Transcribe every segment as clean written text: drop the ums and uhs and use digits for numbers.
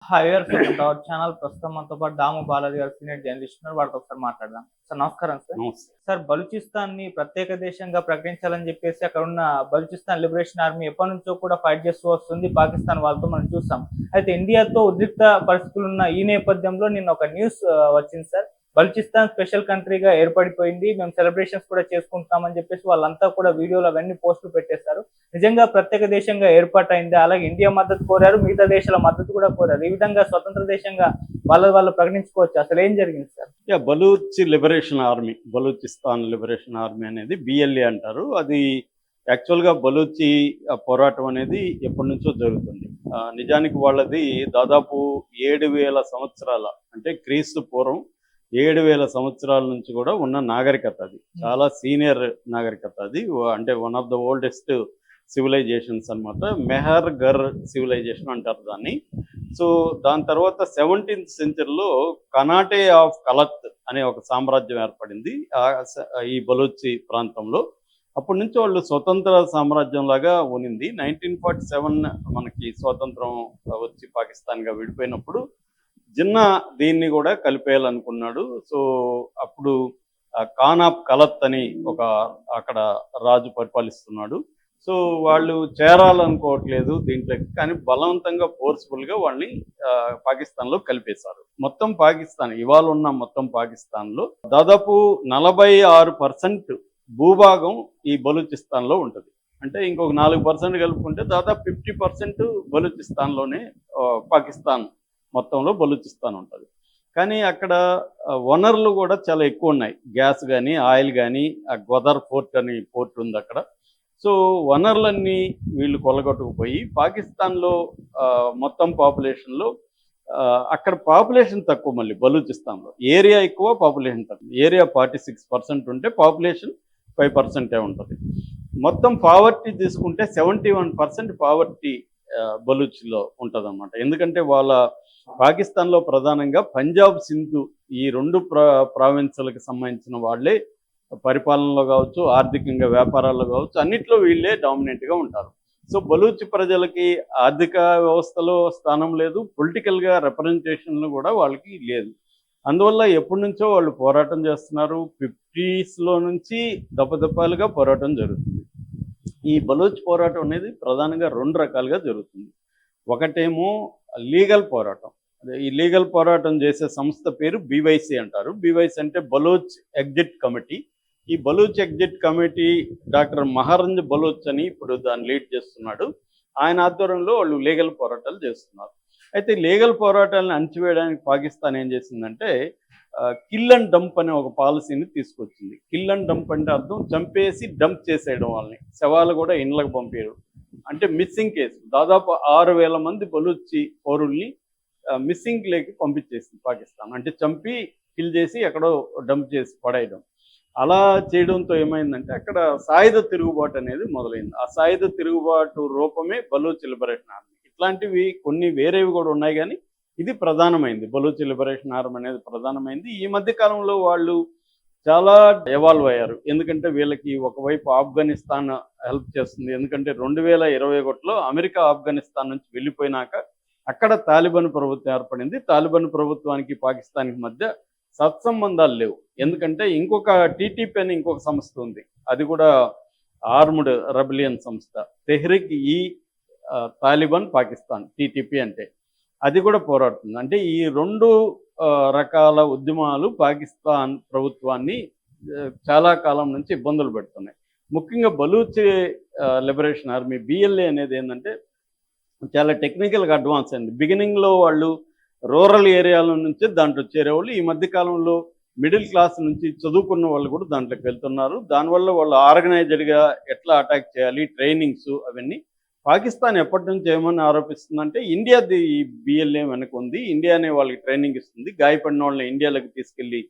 Hi viewers, welcome to our channel. ప్రస్తుతం మనతో పాటు దాము బాలాజీ గారు, సీనియర్ జర్నలిస్ట్ ఉన్నారు. వారితో ఒకసారి మాట్లాడదాం. సార్ నమస్కారం సార్. నమస్తే. సార్, బలూచిస్తాన్ ని ప్రత్యేక దేశంగా ప్రకటించాలని చెప్పేసి అక్కడ ఉన్న బలూచిస్తాన్ లిబరేషన్ ఆర్మీ ఎప్పటి నుంచో కూడా ఫైట్ చేస్తూ వస్తుంది. పాకిస్తాన్ వాళ్ళతో మనం చూసాం. అయితే ఇండియాతో ఉద్రిక్త పరిస్థితులు ఉన్న ఈ నేపథ్యంలో నిన్న ఒక న్యూస్ వచ్చింది సార్. బలూచిస్తాన్ స్పెషల్ కంట్రీగా ఏర్పడిపోయింది, మేము సెలబ్రేషన్స్ కూడా చేసుకుంటామని చెప్పేసి వాళ్ళంతా కూడా వీడియోలు అవన్నీ పోస్టులు పెట్టేశారు. నిజంగా ప్రత్యేక దేశంగా ఏర్పాటైంది. అలాగే ఇండియా మద్దతు కోరారు, మిగతా దేశాల మద్దతు కూడా కోరారు. ఈ విధంగా స్వతంత్ర దేశంగా వాళ్ళు ప్రకటించుకోవచ్చు. అసలు ఏం జరిగింది sir? Baloch liberation army, Balochistan liberation army అనేది బిఎల్ఏ అంటారు. అది యాక్చువల్గా బలూచి పోరాటం అనేది ఎప్పటి నుంచో జరుగుతుంది. నిజానికి వాళ్ళది దాదాపు 7,000 సంవత్సరాల, అంటే క్రీస్తు పూర్వం 7,000 సంవత్సరాల నుంచి కూడా ఉన్న నాగరికత. అది చాలా సీనియర్ నాగరికత. అది అంటే one of the oldest civilisations అనమాట. మెహర్ గర్ సివిలైజేషన్ అంటారు దాన్ని. సో దాని తర్వాత 17th సెంచరీలో కనాటే ఆఫ్ కలత్ అనే ఒక సామ్రాజ్యం ఏర్పడింది ఈ బలూచి ప్రాంతంలో. అప్పటి నుంచి వాళ్ళు స్వతంత్ర సామ్రాజ్యం లాగా ఉనింది. 1947 మనకి స్వాతంత్రం వచ్చి పాకిస్తాన్గా విడిపోయినప్పుడు జిన్నా దీన్ని కూడా కలిపేయాలనుకున్నాడు. సో అప్పుడు ఖాన్ ఆఫ్ కలత్ అని ఒక అక్కడ రాజు పరిపాలిస్తున్నాడు. సో వాళ్ళు చేరాలనుకోవట్లేదు దీంట్లోకి, కానీ బలవంతంగా ఫోర్స్ఫుల్గా వాళ్ళని పాకిస్తాన్లో కలిపేశారు. మొత్తం పాకిస్తాన్ ఇవాళ ఉన్న మొత్తం పాకిస్తాన్లో దాదాపు 46% భూభాగం ఈ బలూచిస్తాన్లో ఉంటుంది. అంటే ఇంకొక 4% కలుపుకుంటే దాదాపు 50% బలూచిస్తాన్లోనే, పాకిస్తాన్ మొత్తంలో బలూచిస్తాన్ ఉంటుంది. కానీ అక్కడ వనరులు కూడా చాలా ఎక్కువ ఉన్నాయి. గ్యాస్ కానీ, ఆయిల్ కానీ, గ్వదర్ పోర్ట్ అని పోర్ట్ ఉంది అక్కడ. సో వనరులన్నీ వీళ్ళు కొల్లగొట్టుకుపోయి పాకిస్తాన్లో మొత్తం పాపులేషన్లో అక్కడ పాపులేషన్ తక్కువ, మళ్ళీ బలూచిస్తాన్లో ఏరియా ఎక్కువ, పాపులేషన్ తక్కువ. ఏరియా 46% ఉంటే పాపులేషన్ 5% ఉంటుంది. మొత్తం పావర్టీ తీసుకుంటే 71% పావర్టీ బలూచ్లో ఉంటుంది అన్నమాట. ఎందుకంటే వాళ్ళ పాకిస్తాన్లో ప్రధానంగా పంజాబ్, సింధు ఈ రెండు ప్రావిన్సులకు సంబంధించిన వాళ్ళే పరిపాలనలో కావచ్చు, ఆర్థికంగా వ్యాపారాల్లో కావచ్చు, అన్నిట్లో వీళ్ళే డామినెంట్గా ఉంటారు. సో బలూచ్ ప్రజలకి ఆర్థిక వ్యవస్థలో స్థానం లేదు, పొలిటికల్గా రిప్రజెంటేషన్ కూడా వాళ్ళకి లేదు. అందువల్ల ఎప్పటి నుంచో వాళ్ళు పోరాటం చేస్తున్నారు. 50s నుంచి దప్పదప్పాలుగా పోరాటం జరుగుతుంది. ఈ బలూచ్ పోరాటం అనేది ప్రధానంగా 2 రకాలుగా జరుగుతుంది. ఒకటేమో లీగల్ పోరాటం. ఈ లీగల్ పోరాటం చేసే సంస్థ పేరు బీవైసీ అంటారు. బీవైసీ అంటే బలూచ్ ఎగ్జిట్ కమిటీ. ఈ Baloch exit committee doctor Mahrang Baloch అని ఇప్పుడు దాన్ని లీడ్ చేస్తున్నాడు. ఆయన ఆధ్వర్యంలో వాళ్ళు లీగల్ పోరాటాలు చేస్తున్నారు. అయితే లీగల్ పోరాటాలను అణచివేయడానికి పాకిస్తాన్ ఏం చేసిందంటే కిల్ అండ్ డంప్ అనే ఒక పాలసీని తీసుకొచ్చింది. కిల్ అండ్ డంప్ అంటే అర్థం చంపేసి డంప్ చేసేయడం, వాళ్ళని శవాలు కూడా ఇండ్లకు పంపేయడం. అంటే మిస్సింగ్ కేసు దాదాపు 6,000 మంది బలూచి పౌరుల్ని మిస్సింగ్ లేకి పంపించేసింది పాకిస్తాన్. అంటే చంపి కిల్ చేసి ఎక్కడో డంప్ చేసి పడేయడం. అలా చేయడంతో ఏమైందంటే అక్కడ సాయుధ తిరుగుబాటు అనేది మొదలైంది. ఆ సాయుధ తిరుగుబాటు రూపమే బలూచ్ లిబరేషన్ ఆర్మీ. ఇట్లాంటివి కొన్ని వేరేవి కూడా ఉన్నాయి, కానీ ఇది ప్రధానమైంది. బలూచ్ లిబరేషన్ ఆర్మీ అనేది ప్రధానమైంది. ఈ మధ్య కాలంలో వాళ్ళు చాలా ఎవాల్వ్ అయ్యారు. ఎందుకంటే వీళ్ళకి ఒకవైపు ఆఫ్ఘనిస్తాన్ హెల్ప్ చేస్తుంది. ఎందుకంటే 2021లో అమెరికా ఆఫ్ఘనిస్తాన్ నుంచి వెళ్ళిపోయినాక అక్కడ తాలిబాన్ ప్రభుత్వం ఏర్పడింది. తాలిబాన్ ప్రభుత్వానికి పాకిస్తాన్కి మధ్య సత్సంబంధాలు లేవు. ఎందుకంటే ఇంకొక టీటీపీ అని ఇంకొక సంస్థ ఉంది, అది కూడా ఆర్మ్డ్ రెబలియన్ సంస్థ, తెహ్రిక్ ఈ తాలిబాన్ పాకిస్తాన్, టీటీపీ అంటే అది కూడా పోరాడుతుంది. అంటే ఈ 2 రకాల ఉద్యమాలు పాకిస్తాన్ ప్రభుత్వాన్ని చాలా కాలం నుంచి ఇబ్బందులు పెడుతున్నాయి. ముఖ్యంగా బలూచ్ లిబరేషన్ ఆర్మీ బిఎల్ఏ అనేది ఏంటంటే చాలా టెక్నికల్గా అడ్వాన్స్ అయింది. బిగినింగ్లో వాళ్ళు రూరల్ ఏరియాల నుంచి దాంట్లో చేరేవాళ్ళు. ఈ మధ్య కాలంలో మిడిల్ క్లాస్ నుంచి చదువుకున్న వాళ్ళు కూడా దాంట్లోకి వెళ్తున్నారు. దానివల్ల వాళ్ళు ఆర్గనైజ్డ్గా ఎట్లా అటాక్ చేయాలి, ట్రైనింగ్స్ అవన్నీ. పాకిస్తాన్ ఎప్పటి నుంచి ఏమని ఆరోపిస్తుందంటే ఇండియాది ఈ బిఎల్ఏ వెనక ఉంది, ఇండియానే వాళ్ళకి ట్రైనింగ్ ఇస్తుంది, గాయపడిన వాళ్ళని ఇండియాలోకి తీసుకెళ్ళి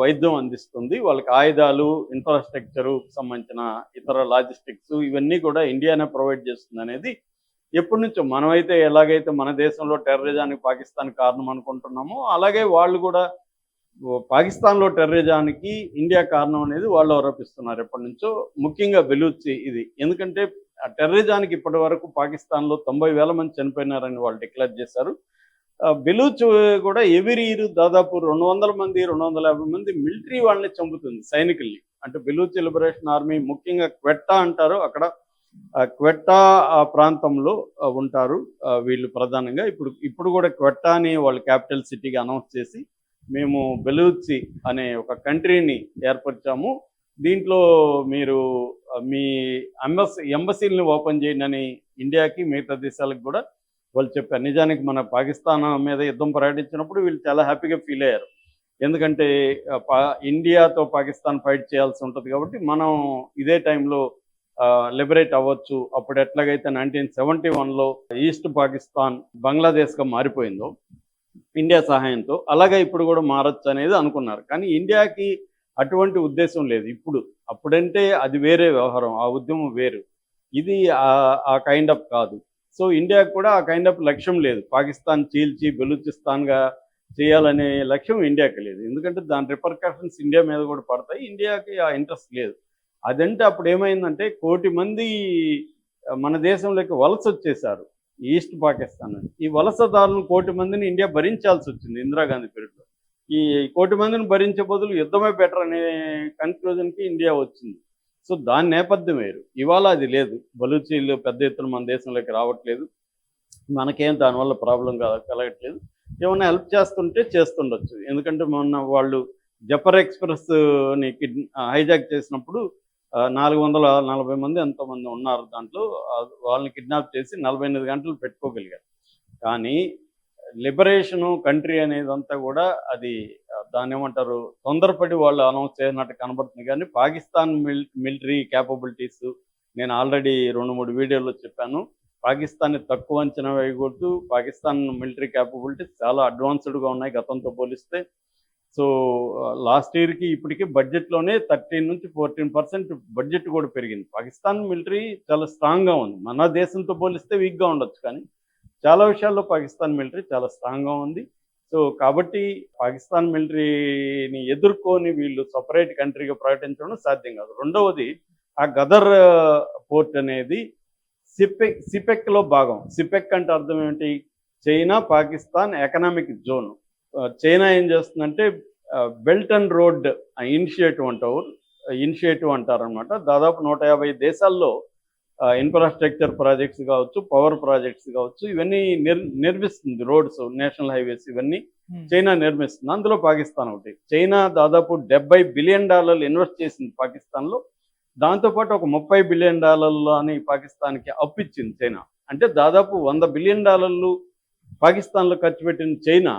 వైద్యం అందిస్తుంది, వాళ్ళకి ఆయుధాలు, ఇన్ఫ్రాస్ట్రక్చరు సంబంధించిన ఇతర లాజిస్టిక్స్ ఇవన్నీ కూడా ఇండియానే ప్రొవైడ్ చేస్తుంది అనేది ఎప్పటి నుంచో. మనమైతే ఎలాగైతే మన దేశంలో టెర్రరిజానికి పాకిస్తాన్ కారణం అనుకుంటున్నామో, అలాగే వాళ్ళు కూడా పాకిస్తాన్లో టెర్రరిజానికి ఇండియా కారణం అనేది వాళ్ళు ఆరోపిస్తున్నారు ఎప్పటి నుంచో. ముఖ్యంగా బెలూచి ఇది. ఎందుకంటే ఆ టెర్రరిజానికి ఇప్పటి వరకు పాకిస్తాన్లో 90,000 మంది చనిపోయినారని వాళ్ళు డిక్లేర్ చేశారు. బెలూచ్ కూడా ఎవ్రీ ఇయర్ దాదాపు 200 మంది 250 మంది మిలిటరీ వాళ్ళని చంపుతుంది, సైనికుల్ని. అంటే బెలూచ్ లిబరేషన్ ఆర్మీ ముఖ్యంగా క్వెట్టా అంటారు, అక్కడ క్వెట్టా ఆ ప్రాంతంలో ఉంటారు వీళ్ళు ప్రధానంగా. ఇప్పుడు కూడా క్వెట్టా అని వాళ్ళు క్యాపిటల్ సిటీగా అనౌన్స్ చేసి మేము బెలూచి అనే ఒక కంట్రీని ఏర్పరిచాము, దీంట్లో మీరు మీ ఎంబసీలని ఓపెన్ చేయండి అని ఇండియాకి మిగతా దేశాలకు కూడా వాళ్ళు చెప్పారు. నిజానికి మన పాకిస్తాన్ మీద యుద్ధం ప్రకటించినప్పుడు వీళ్ళు చాలా హ్యాపీగా ఫీల్ అయ్యారు. ఎందుకంటే ఇండియాతో పాకిస్తాన్ ఫైట్ చేయాల్సి ఉంటుంది కాబట్టి మనం ఇదే టైంలో లిబరేట్ అవ్వచ్చు. అప్పుడు ఎట్లాగైతే 1971లో ఈస్ట్ పాకిస్తాన్ బంగ్లాదేశ్గా మారిపోయిందో ఇండియా సహాయంతో, అలాగే ఇప్పుడు కూడా మారచ్చు అనేది అనుకున్నారు. కానీ ఇండియాకి అటువంటి ఉద్దేశం లేదు ఇప్పుడు. అప్పుడంటే అది వేరే వ్యవహారం, ఆ ఉద్యమం వేరు, ఇది ఆ కైండ్ ఆఫ్ కాదు. సో ఇండియాకు కూడా ఆ కైండ్ ఆఫ్ లక్ష్యం లేదు, పాకిస్తాన్ చీల్చి బెలూచిస్తాన్గా చేయాలనే లక్ష్యం ఇండియాకి లేదు. ఎందుకంటే దాని రిపర్కషన్స్ ఇండియా మీద కూడా పడతాయి, ఇండియాకి ఆ ఇంట్రెస్ట్ లేదు. అదంటే అప్పుడు ఏమైందంటే 1 కోటి మంది మన దేశంలోకి వలస వచ్చేసారు ఈస్ట్ పాకిస్తాన్. ఈ వలసదారులను 1 కోటి మందిని ఇండియా భరించాల్సి వచ్చింది ఇందిరాగాంధీ పీరియడ్లో. ఈ 1 కోటి మందిని భరించే బదులు యుద్ధమే బెటర్ అనే కన్క్లూజన్కి ఇండియా వచ్చింది. సో దాని నేపథ్యం వేరు. ఇవాళ అది లేదు, బలూచీలు పెద్ద ఎత్తున మన దేశంలోకి రావట్లేదు, మనకేం దానివల్ల ప్రాబ్లం కలగట్లేదు. ఏమన్నా హెల్ప్ చేస్తుంటే చేస్తుండొచ్చు, ఎందుకంటే మొన్న వాళ్ళు జఫర్ ఎక్స్ప్రెస్ని హైజాక్ చేసినప్పుడు 440 మంది ఎంతోమంది ఉన్నారు దాంట్లో, వాళ్ళని కిడ్నాప్ చేసి 48 గంటలు పెట్టుకోగలిగారు. కానీ లిబరేషను కంట్రీ అనేదంతా కూడా అది దాన్ని ఏమంటారు, తొందరపడి వాళ్ళు అనౌన్స్ చేసినట్టు కనబడుతుంది. కానీ పాకిస్తాన్ మిలిటరీ క్యాపబిలిటీస్ నేను ఆల్రెడీ 2-3 వీడియోల్లో చెప్పాను. పాకిస్తాన్ని తక్కువ అంచనా వేయకూడదు, పాకిస్తాన్ మిలిటరీ క్యాపబిలిటీస్ చాలా అడ్వాన్స్డ్గా ఉన్నాయి గతంతో పోలిస్తే. సో లాస్ట్ ఇయర్కి ఇప్పటికీ బడ్జెట్లోనే 13 నుంచి 14% బడ్జెట్ కూడా పెరిగింది. పాకిస్తాన్ మిలిటరీ చాలా స్ట్రాంగ్గా ఉంది, మన దేశంతో పోలిస్తే వీక్గా ఉండొచ్చు, కానీ చాలా విషయాల్లో పాకిస్తాన్ మిలిటరీ చాలా స్ట్రాంగ్గా ఉంది. సో కాబట్టి పాకిస్తాన్ మిలిటరీని ఎదుర్కొని వీళ్ళు సపరేట్ కంట్రీగా ప్రకటించడం సాధ్యం కాదు. రెండవది, ఆ గదర్ పోర్ట్ అనేది సిపెక్లో భాగం. సిపెక్ అంటే అర్థం ఏమిటి, China Pakistan economic zone. China ఏం చేస్తుందంటే బెల్ట్ అండ్ రోడ్ ఇనిషియేటివ్ అంటారనమాట. దాదాపు 150 దేశాల్లో ఇన్ఫ్రాస్ట్రక్చర్ ప్రాజెక్ట్స్ కావచ్చు, పవర్ ప్రాజెక్ట్స్ కావచ్చు, ఇవన్నీ నిర్మిస్తుంది. రోడ్స్, నేషనల్ హైవేస్ ఇవన్నీ చైనా నిర్మిస్తుంది, అందులో పాకిస్తాన్ ఒకటి. చైనా దాదాపు $70 బిలియన్ ఇన్వెస్ట్ చేసింది పాకిస్తాన్లో, దాంతోపాటు ఒక $30 బిలియన్ అని పాకిస్తాన్కి అప్పిచ్చింది చైనా. అంటే దాదాపు $100 బిలియన్ పాకిస్తాన్లో ఖర్చు పెట్టిన చైనా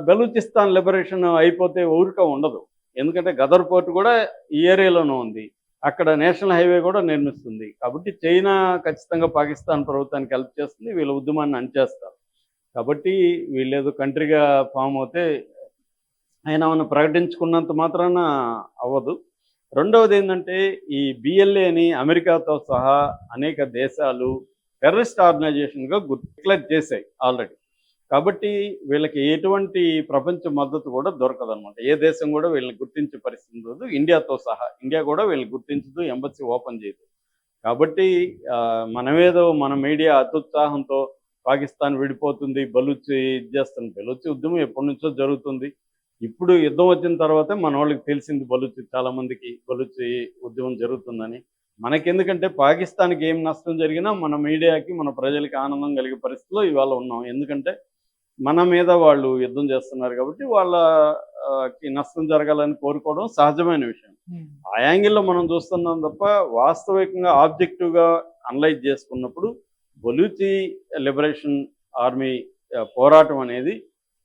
బెలూచిస్తాన్ లిబరేషన్ అయిపోతే ఊరిక ఉండదు. ఎందుకంటే గదర్ పోర్ట్ కూడా ఈ ఏరియాలోనే ఉంది, అక్కడ నేషనల్ హైవే కూడా నిర్మిస్తుంది. కాబట్టి చైనా ఖచ్చితంగా పాకిస్తాన్ ప్రభుత్వానికి హెల్ప్ చేస్తుంది, వీళ్ళ ఉద్యమాన్ని అణచేస్తారు. కాబట్టి వీళ్ళేదో కంట్రీగా ఫామ్ అవుతే ఆయన మనం ప్రకటించుకున్నంత మాత్రాన అవ్వదు. రెండవది ఏంటంటే, ఈ బిఎల్ఏ అని అమెరికాతో సహా అనేక దేశాలు టెర్రరిస్ట్ ఆర్గనైజేషన్గా డిక్లేర్ చేశాయి ఆల్రెడీ. కాబట్టి వీళ్ళకి ఎటువంటి ప్రపంచ మద్దతు కూడా దొరకదనమాట. ఏ దేశం కూడా వీళ్ళని గుర్తించే పరిస్థితి ఉండదు, ఇండియాతో సహా. ఇండియా కూడా వీళ్ళని గుర్తించదు, ఎంబసీ ఓపెన్ చేయదు. కాబట్టి మనమేదో మన మీడియా అత్యుత్సాహంతో పాకిస్తాన్ విడిపోతుంది, బలూచి ఇది చేస్తుంది. బలూచి ఉద్యమం ఎప్పటి నుంచో జరుగుతుంది. ఇప్పుడు యుద్ధం వచ్చిన తర్వాతే మన వాళ్ళకి తెలిసింది, చాలామందికి బలూచి ఉద్యమం జరుగుతుందని. మనకెందుకంటే పాకిస్తాన్కి ఏం నష్టం జరిగినా మన మీడియాకి, మన ప్రజలకి ఆనందం కలిగే పరిస్థితిలో ఇవాళ ఉన్నాం. ఎందుకంటే మన మీద వాళ్ళు యుద్ధం చేస్తున్నారు కాబట్టి వాళ్ళకి నష్టం జరగాలని కోరుకోవడం సహజమైన విషయం. ఆ యాంగిల్లో మనం చూస్తున్నాం తప్ప, వాస్తవికంగా ఆబ్జెక్టివ్గా అనలైజ్ చేసుకున్నప్పుడు బలూచి లిబరేషన్ ఆర్మీ పోరాటం అనేది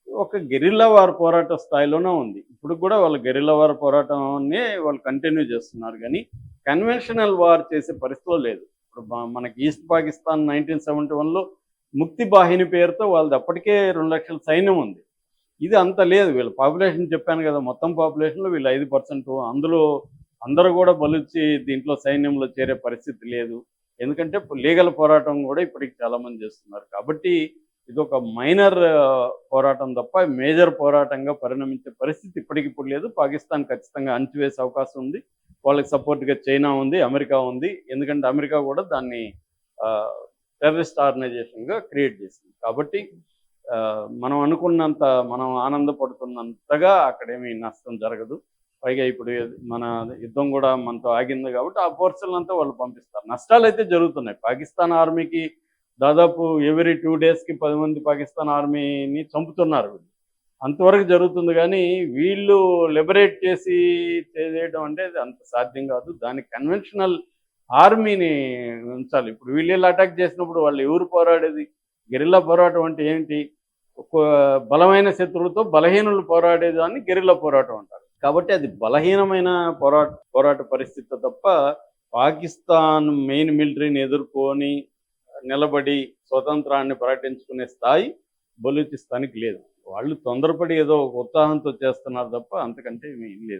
ఒక గెరిల్లా వార్ పోరాట స్థాయిలోనే ఉంది. ఇప్పుడు కూడా వాళ్ళు గెరిల్లా వార్ పోరాటాన్ని వాళ్ళు కంటిన్యూ చేస్తున్నారు, కానీ కన్వెన్షనల్ వార్ చేసే పరిస్థితిలో లేదు. ఇప్పుడు మనకి ఈస్ట్ పాకిస్తాన్ 1971లో ముక్తి బాహిని పేరుతో వాళ్ళది అప్పటికే 2 లక్షల సైన్యం ఉంది. ఇది అంత లేదు. వీళ్ళ పాపులేషన్ చెప్పాను కదా, మొత్తం పాపులేషన్లో వీళ్ళు 5%. అందులో అందరూ కూడా బలూచి దీంట్లో సైన్యంలో చేరే పరిస్థితి లేదు. ఎందుకంటే లీగల్ పోరాటం కూడా ఇప్పటికి చాలామంది చేస్తున్నారు. కాబట్టి ఇది ఒక మైనర్ పోరాటం తప్ప మేజర్ పోరాటంగా పరిణమించే పరిస్థితి ఇప్పటికిప్పుడు లేదు. పాకిస్తాన్ ఖచ్చితంగా అణచివేసే అవకాశం ఉంది. వాళ్ళకి సపోర్ట్గా చైనా ఉంది, అమెరికా ఉంది. ఎందుకంటే అమెరికా కూడా దాన్ని టెర్రరిస్ట్ ఆర్గనైజేషన్గా క్రియేట్ చేసింది. కాబట్టి మనం అనుకున్నంత మనం ఆనందపడుతున్నంతగా అక్కడేమీ నష్టం జరగదు. పైగా ఇప్పుడు మన యుద్ధం కూడా మనతో ఆగింది కాబట్టి ఆ ఫోర్సులంతా వాళ్ళు పంపిస్తారు. నష్టాలైతే జరుగుతున్నాయి. పాకిస్తాన్ ఆర్మీకి దాదాపు ఎవ్రీ 2 డేస్‌కి 10 మంది పాకిస్తాన్ ఆర్మీని చంపుతున్నారు వీళ్ళు. అంతవరకు జరుగుతుంది గానీ, వీళ్ళు లిబరేట్ చేసి చేసేయడం అంటే అది అంత సాధ్యం కాదు. దానికి కన్వెన్షనల్ ఆర్మీని ఉంచాలి. ఇప్పుడు వీళ్ళెళ్లి అటాక్ చేసినప్పుడు వాళ్ళు ఎవరు పోరాడేది? గెరిల్లా పోరాటం అంటే ఏంటి? ఒక బలమైన శత్రువుతో బలహీనులు పోరాడేదాన్ని గెరిల్లా పోరాటం అంటారు. కాబట్టి అది బలహీనమైన పోరాట పరిస్థితి తప్ప, పాకిస్తాన్ మెయిన్ మిలిటరీని ఎదుర్కొని నిలబడి స్వతంత్రాన్ని ప్రకటించుకునే స్థాయి బలూచిస్తాన్‌కి లేదు. వాళ్ళు తొందరపడి ఏదో ఒక ఉత్సాహంతో చేస్తున్నారు తప్ప అంతకంటే ఏమీ లేదు.